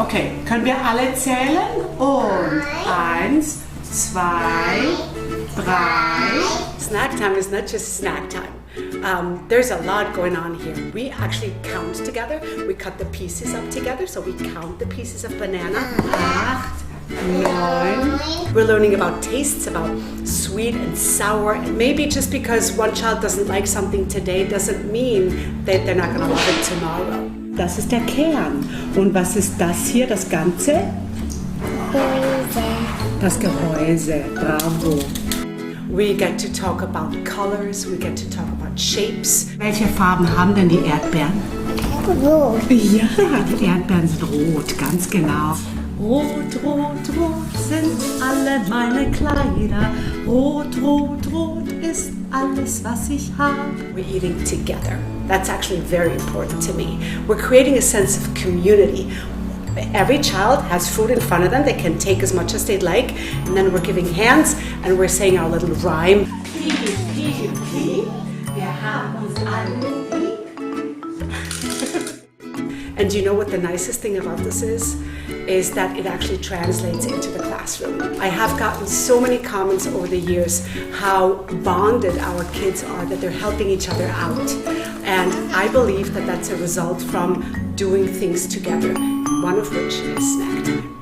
Okay, können wir alle zählen? Und 1, 2, 3. Snack time is not just snack time. There's a lot going on here. We actually count together. We cut the pieces up together, so we count the pieces of banana. 8, 9. We're learning about tastes, about sweet and sour. And maybe just because one child doesn't like something today doesn't mean that they're not going to love it tomorrow. Das ist der Kern. Und was ist das hier, das Ganze? Gehäuse. Das Gehäuse. Bravo. We get to talk about colors, we get to talk about shapes. Welche Farben haben denn die Erdbeeren? Rot. Ja, die Erdbeeren sind rot, ganz genau. Rot, rot, rot sind alle meine Kleider. Rot, rot, rot ist alles, was ich habe. We're eating together. That's actually very important to me. We're creating a sense of community. Every child has food in front of them. They can take as much as they'd like. And then we're giving hands and we're saying our little rhyme. Piep, piep, piep. Wir haben uns alle lieb. And do you know what the nicest thing about this is? Is that it actually translates into the classroom. I have gotten so many comments over the years how bonded our kids are, that they're helping each other out. And I believe that that's a result from doing things together, one of which is snack time.